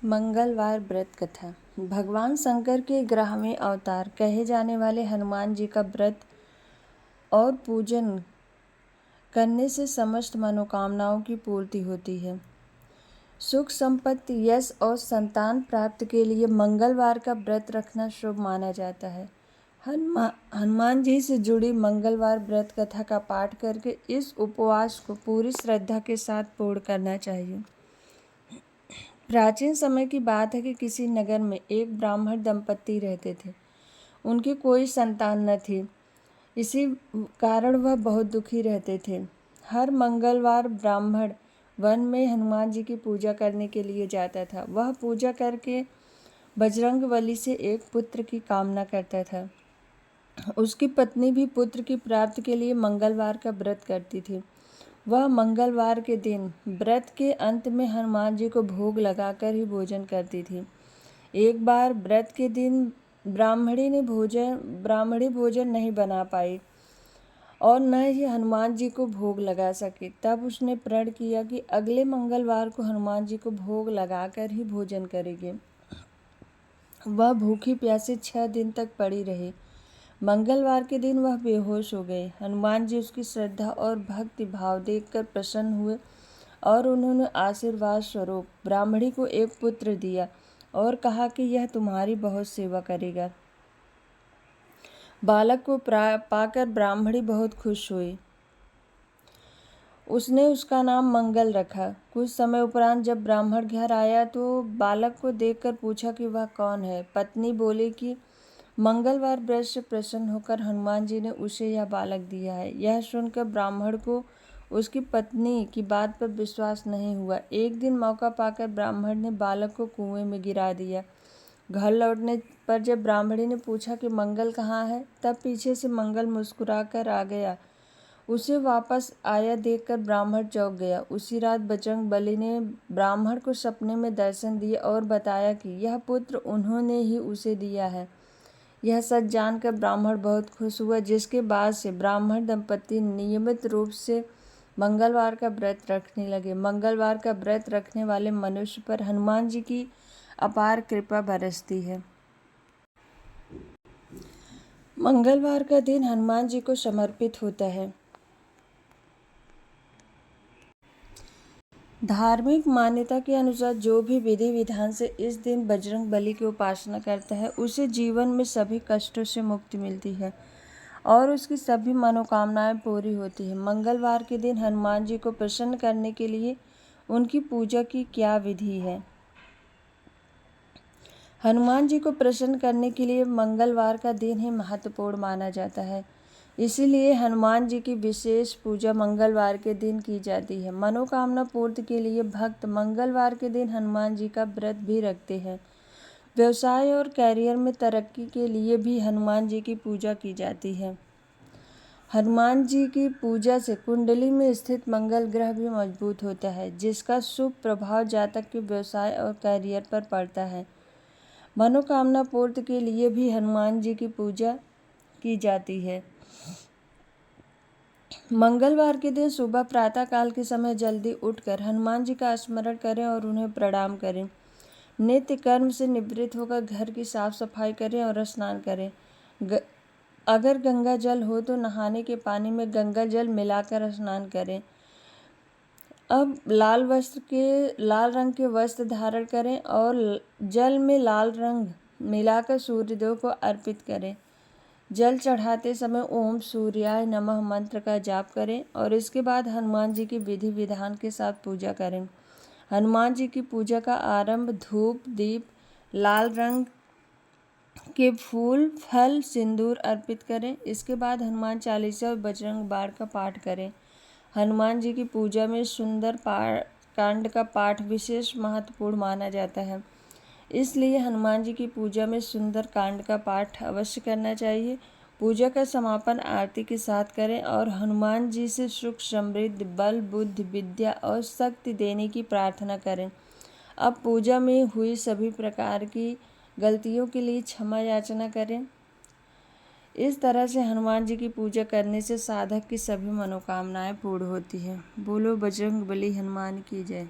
मंगलवार व्रत कथा। भगवान शंकर के 11वें अवतार कहे जाने वाले हनुमान जी का व्रत और पूजन करने से समस्त मनोकामनाओं की पूर्ति होती है। सुख, संपत्ति, यश और संतान प्राप्त के लिए मंगलवार का व्रत रखना शुभ माना जाता है। हनुमान जी से जुड़ी मंगलवार व्रत कथा का पाठ करके इस उपवास को पूरी श्रद्धा के साथ पूर्ण करना चाहिए। प्राचीन समय की बात है कि किसी नगर में एक ब्राह्मण दंपति रहते थे। उनकी कोई संतान न थी। इसी कारण वह बहुत दुखी रहते थे। हर मंगलवार ब्राह्मण वन में हनुमान जी की पूजा करने के लिए जाता था। वह पूजा करके बजरंगबली से एक पुत्र की कामना करता था। उसकी पत्नी भी पुत्र की प्राप्ति के लिए मंगलवार का व्रत करती थी। वह मंगलवार के दिन व्रत के अंत में हनुमान जी को भोग लगाकर ही भोजन करती थी। एक बार व्रत के दिन ब्राह्मणी भोजन नहीं बना पाई और न ही हनुमान जी को भोग लगा सकी। तब उसने प्रण किया कि अगले मंगलवार को हनुमान जी को भोग लगाकर ही भोजन करेगी। वह भूखी प्यासी 6 दिन तक पड़ी रही। मंगलवार के दिन वह बेहोश हो गए। हनुमान जी उसकी श्रद्धा और भक्ति भाव देखकर प्रसन्न हुए और उन्होंने आशीर्वाद स्वरूप ब्राह्मणी को एक पुत्र दिया और कहा कि यह तुम्हारी बहुत सेवा करेगा। बालक को पाकर ब्राह्मणी बहुत खुश हुई। उसने उसका नाम मंगल रखा। कुछ समय उपरांत जब ब्राह्मण घर आया तो बालक को देखकर पूछा कि वह कौन है। पत्नी बोली कि मंगलवार व्रत से प्रसन्न होकर हनुमान जी ने उसे यह बालक दिया है। यह सुनकर ब्राह्मण को उसकी पत्नी की बात पर विश्वास नहीं हुआ। एक दिन मौका पाकर ब्राह्मण ने बालक को कुएं में गिरा दिया। घर लौटने पर जब ब्राह्मणी ने पूछा कि मंगल कहाँ है, तब पीछे से मंगल मुस्कुराकर आ गया। उसे वापस आया देखकर ब्राह्मण चौंक गया। उसी रात बजरंगबली ने ब्राह्मण को सपने में दर्शन दिए और बताया कि यह पुत्र उन्होंने ही उसे दिया है। यह सच जानकर ब्राह्मण बहुत खुश हुआ, जिसके बाद से ब्राह्मण दंपति नियमित रूप से मंगलवार का व्रत रखने लगे। मंगलवार का व्रत रखने वाले मनुष्य पर हनुमान जी की अपार कृपा बरसती है। मंगलवार का दिन हनुमान जी को समर्पित होता है। धार्मिक मान्यता के अनुसार जो भी विधि विधान से इस दिन बजरंगबली की उपासना करता है, उसे जीवन में सभी कष्टों से मुक्ति मिलती है और उसकी सभी मनोकामनाएं पूरी होती है। मंगलवार के दिन हनुमान जी को प्रसन्न करने के लिए उनकी पूजा की क्या विधि है? हनुमान जी को प्रसन्न करने के लिए मंगलवार का दिन ही महत्वपूर्ण माना जाता है। इसीलिए हनुमान जी की विशेष पूजा मंगलवार के दिन की जाती है। मनोकामना पूर्ति के लिए भक्त मंगलवार के दिन हनुमान जी का व्रत भी रखते हैं। व्यवसाय और कैरियर में तरक्की के लिए भी हनुमान जी की पूजा की जाती है। हनुमान जी की पूजा से कुंडली में स्थित मंगल ग्रह भी मजबूत होता है, जिसका शुभ प्रभाव जातक के व्यवसाय और कैरियर पर पड़ता है। मनोकामना पूर्ति के लिए भी हनुमान जी की पूजा की जाती है। मंगलवार के दिन सुबह प्रातः काल के समय जल्दी उठकर हनुमान जी का स्मरण करें और उन्हें प्रणाम करें। नित्य कर्म से निवृत्त होकर घर की साफ सफाई करें और स्नान करें। अगर गंगा जल हो तो नहाने के पानी में गंगा जल मिलाकर स्नान करें। अब लाल रंग के वस्त्र धारण करें और जल में लाल रंग मिलाकर सूर्यदेव को अर्पित करें। जल चढ़ाते समय ओम सूर्याय नमः मंत्र का जाप करें और इसके बाद हनुमान जी की विधि विधान के साथ पूजा करें। हनुमान जी की पूजा का आरंभ धूप, दीप, लाल रंग के फूल, फल, सिंदूर अर्पित करें। इसके बाद हनुमान चालीसा और बजरंग बाण का पाठ करें। हनुमान जी की पूजा में सुंदर कांड का पाठ विशेष महत्वपूर्ण माना जाता है। इसलिए हनुमान जी की पूजा में सुंदर कांड का पाठ अवश्य करना चाहिए। पूजा का समापन आरती के साथ करें और हनुमान जी से सुख, समृद्धि, बल, बुद्धि, विद्या और शक्ति देने की प्रार्थना करें। अब पूजा में हुई सभी प्रकार की गलतियों के लिए क्षमा याचना करें। इस तरह से हनुमान जी की पूजा करने से साधक की सभी मनोकामनाएं पूर्ण होती हैं। बोलो बजरंगबली हनुमान की जय।